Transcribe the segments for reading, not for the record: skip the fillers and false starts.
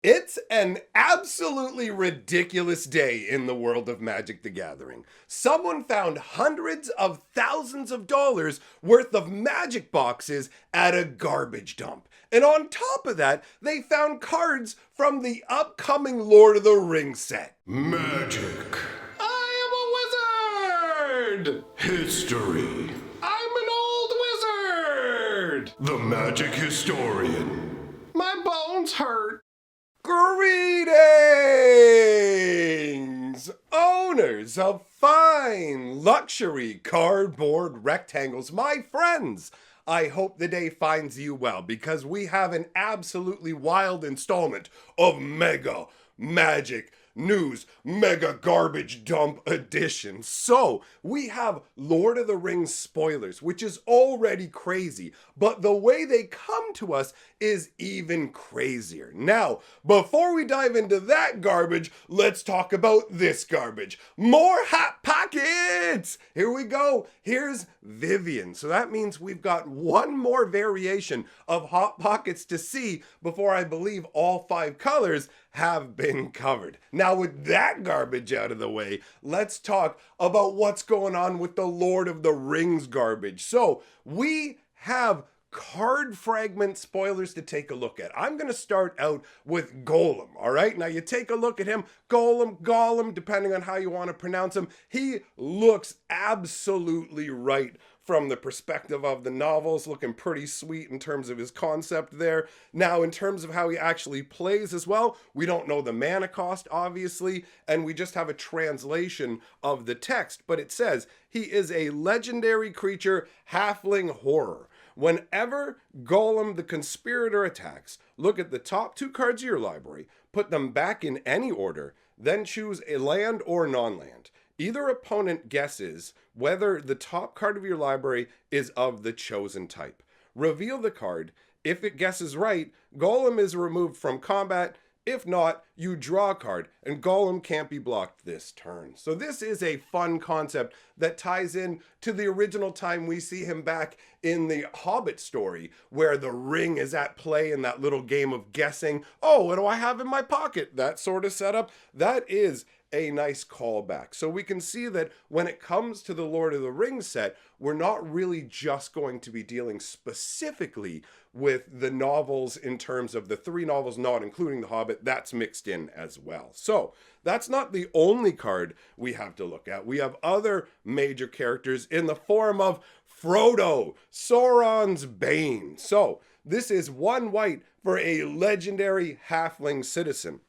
It's an absolutely ridiculous day in the world of Magic the Gathering. Someone found hundreds of thousands of dollars worth of magic boxes at a garbage dump. And on top of that, they found cards from the upcoming Lord of the Rings set. Magic. I am a wizard. History. I'm an old wizard. The magic historian. My bones hurt. Greetings, owners of fine luxury cardboard rectangles, my friends. I hope the day finds you well because we have an absolutely wild installment of Mega Magic News Mega Garbage Dump Edition. So, we have Lord of the Rings spoilers, which is already crazy, but the way they come to us is even crazier. Now, before we dive into that garbage, let's talk about this garbage. More Hot Pockets! Here we go. Here's Vivian. So that means we've got one more variation of Hot Pockets to see before I believe all 5 colors have been covered. Now, with that garbage out of the way, let's talk about what's going on with the Lord of the Rings garbage. So, we have card fragment spoilers to take a look at. I'm going to start out with Golem, all right? Now, you take a look at him, Gollum, depending on how you want to pronounce him, he looks absolutely right from the perspective of the novels, looking pretty sweet in terms of his concept there. Now, in terms of how he actually plays as well, we don't know the mana cost, obviously, and we just have a translation of the text, but it says, he is a legendary creature, halfling horror. Whenever Golem the Conspirator attacks, look at the top 2 cards of your library, put them back in any order, then choose a land or non-land. Either opponent guesses whether the top card of your library is of the chosen type. Reveal the card. If it guesses right, Golem is removed from combat. If not, you draw a card, and Golem can't be blocked this turn. So this is a fun concept that ties in to the original time we see him back in the Hobbit story, where the ring is at play in that little game of guessing. Oh, what do I have in my pocket? That sort of setup. That is a nice callback. So we can see that when it comes to the Lord of the Rings set, we're not really just going to be dealing specifically with the novels in terms of the 3 novels, not including The Hobbit. That's mixed in as well. So that's not the only card we have to look at. We have other major characters in the form of Frodo, Sauron's Bane. So this is 1 white for a legendary halfling citizen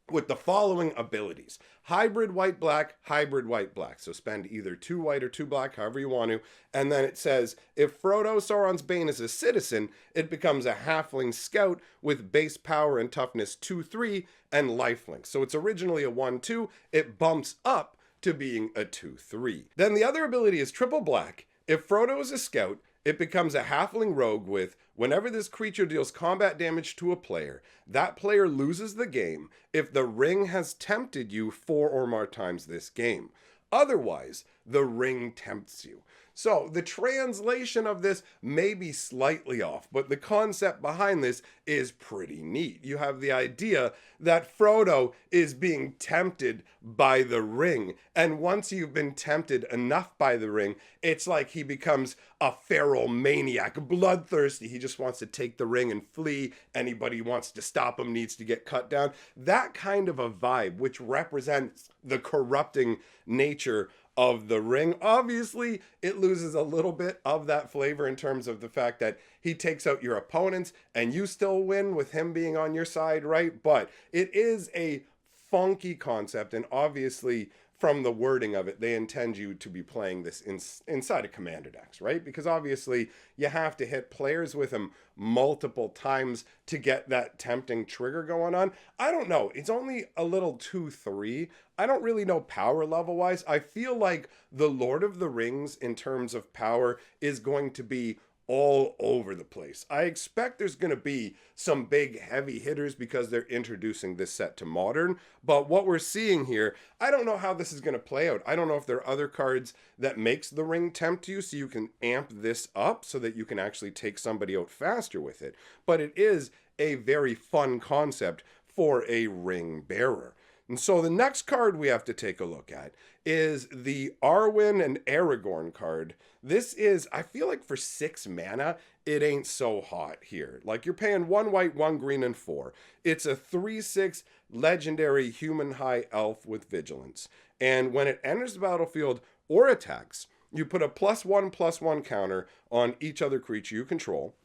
with the following abilities. Hybrid white-black, hybrid white-black. So spend either 2 white or 2 black, however you want to. And then it says, if Frodo, Sauron's Bane is a citizen, it becomes a halfling scout with base power and toughness 2-3 and lifelink. So it's originally a 1-2. It bumps up to being a 2-3. Then the other ability is triple black. If Frodo is a scout, it becomes a halfling rogue with, whenever this creature deals combat damage to a player, that player loses the game if the ring has tempted you 4 or more times this game. Otherwise, the ring tempts you. So the translation of this may be slightly off, but the concept behind this is pretty neat. You have the idea that Frodo is being tempted by the ring, and once you've been tempted enough by the ring, it's like he becomes a feral maniac, bloodthirsty. He just wants to take the ring and flee. Anybody who wants to stop him needs to get cut down. That kind of a vibe, which represents the corrupting nature of the ring. Obviously, it loses a little bit of that flavor in terms of the fact that he takes out your opponents and you still win with him being on your side, right? But it is a funky concept, and obviously from the wording of it, they intend you to be playing this inside a commander decks, right? Because obviously you have to hit players with him multiple times to get that tempting trigger going on. I don't know. It's only a little 2-3. I don't really know power level wise. I feel like the Lord of the Rings in terms of power is going to be all over the place. I expect there's going to be some big heavy hitters because they're introducing this set to Modern, but what we're seeing here, I don't know how this is going to play out. I don't know if there are other cards that makes the ring tempt you so you can amp this up so that you can actually take somebody out faster with it, but it is a very fun concept for a ring bearer. And so the next card we have to take a look at is the Arwen and Aragorn card. This is, I feel like for 6 mana, it ain't so hot here. Like, you're paying 1 white, 1 green, and 4. It's a 3/6 legendary human high elf with vigilance. And when it enters the battlefield or attacks, you put a +1/+1 counter on each other creature you control,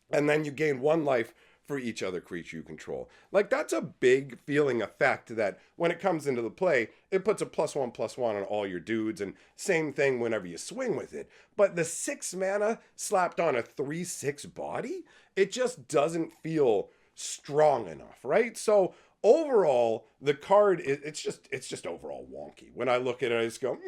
and then you gain 1 life for each other creature you control. Like, that's a big feeling effect that when it comes into the play, it puts a +1/+1 on all your dudes, and same thing whenever you swing with it. But the 6 mana slapped on a 3/6 body, it just doesn't feel strong enough, right? So overall, the card, it's just overall wonky. When I look at it, I just go,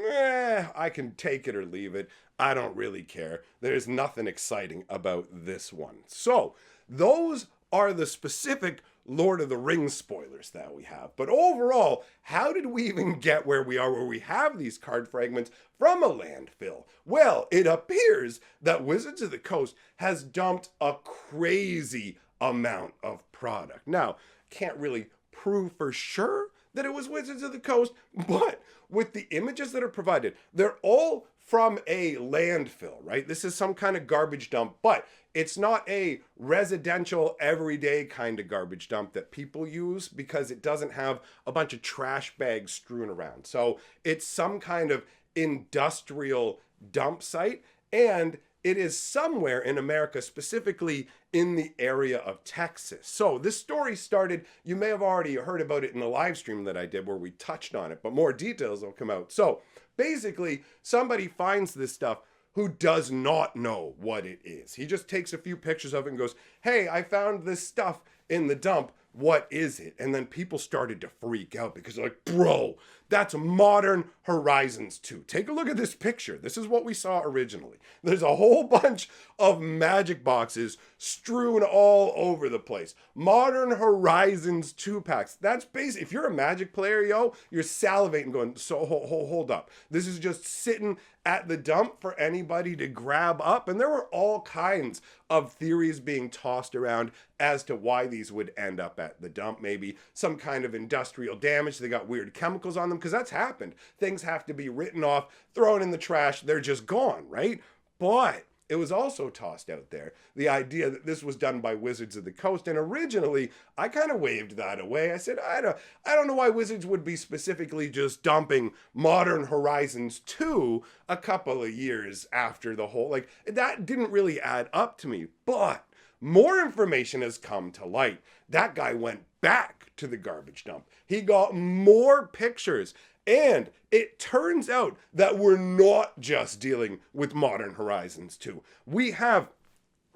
I can take it or leave it. I don't really care. There's nothing exciting about this one. So those are the specific Lord of the Rings spoilers that we have. But overall, how did we even get where we are, where we have these card fragments from a landfill? Well, it appears that Wizards of the Coast has dumped a crazy amount of product. Now, can't really prove for sure that it was Wizards of the Coast, but with the images that are provided, they're all from a landfill, right? This is some kind of garbage dump, but it's not a residential, everyday kind of garbage dump that people use because it doesn't have a bunch of trash bags strewn around. So it's some kind of industrial dump site, and it is somewhere in America, specifically in the area of Texas. So this story started, you may have already heard about it in the live stream that I did where we touched on it, but more details will come out. So basically, somebody finds this stuff who does not know what it is. He just takes a few pictures of it and goes, hey, I found this stuff in the dump. What is it? And then people started to freak out because they're like, bro, that's Modern Horizons 2. Take a look at this picture. This is what we saw originally. There's a whole bunch of magic boxes strewn all over the place. Modern Horizons 2 packs. That's basic. If you're a Magic player, yo, you're salivating going, so hold up. This is just sitting at the dump for anybody to grab up. And there were all kinds of theories being tossed around as to why these would end up at the dump. Maybe some kind of industrial damage. They got weird chemicals on them, because that's happened. Things have to be written off, thrown in the trash. They're just gone, right? But it was also tossed out there, the idea that this was done by Wizards of the Coast. And originally, I kind of waved that away. I said, I don't know why Wizards would be specifically just dumping Modern Horizons 2 a couple of years after the whole, like, that didn't really add up to me. But more information has come to light. That guy went back to the garbage dump. He got more pictures. And it turns out that we're not just dealing with Modern Horizons 2. We have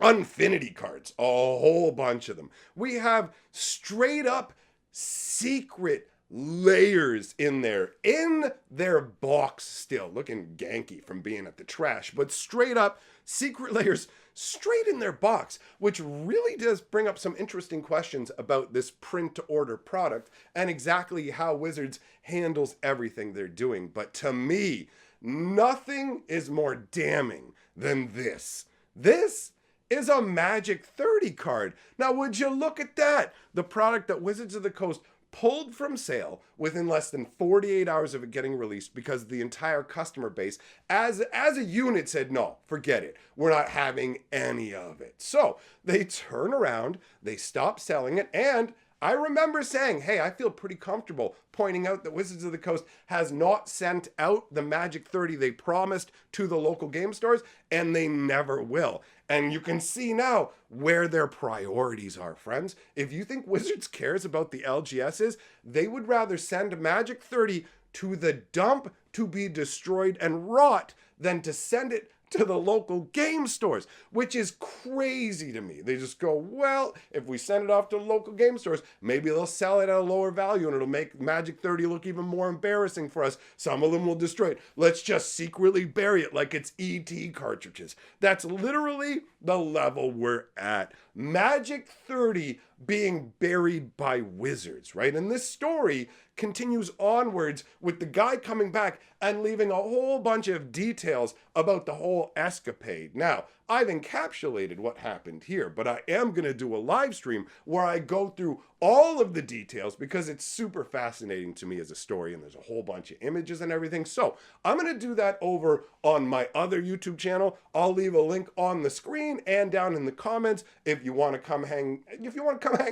Infinity cards, a whole bunch of them. We have straight up secret layers in their box still, looking ganky from being at the trash, but straight up secret layers straight in their box, which really does bring up some interesting questions about this print to order product and exactly how Wizards handles everything they're doing. But to me, nothing is more damning than this. This is a Magic 30 card. Now, would you look at that? The product that Wizards of the Coast pulled from sale within less than 48 hours of it getting released because the entire customer base as a unit said, no, forget it. We're not having any of it. So they turn around, they stop selling it, and I remember saying, hey, I feel pretty comfortable pointing out that Wizards of the Coast has not sent out the Magic 30 they promised to the local game stores, and they never will. And you can see now where their priorities are, friends. If you think Wizards cares about the LGSs, they would rather send Magic 30 to the dump to be destroyed and rot than to send it to the local game stores, which is crazy to me. They just go, well, if we send it off to local game stores, maybe they'll sell it at a lower value and it'll make Magic 30 look even more embarrassing for us. Some of them will destroy it. Let's just secretly bury it like it's ET cartridges. That's literally the level we're at. Magic 30 being buried by Wizards, right? And this story continues onwards with the guy coming back and leaving a whole bunch of details about the whole escapade. Now, I've encapsulated what happened here, but I am going to do a live stream where I go through all of the details because it's super fascinating to me as a story, and there's a whole bunch of images and everything. So I'm going to do that over on my other YouTube channel. I'll leave a link on the screen and down in the comments if you want to come hang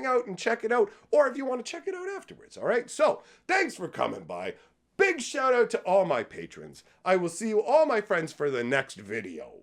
out and check it out, or if you want to check it out afterwards. All right. So thanks for coming by. Big shout out to all my patrons. I will see you all, my friends, for the next video.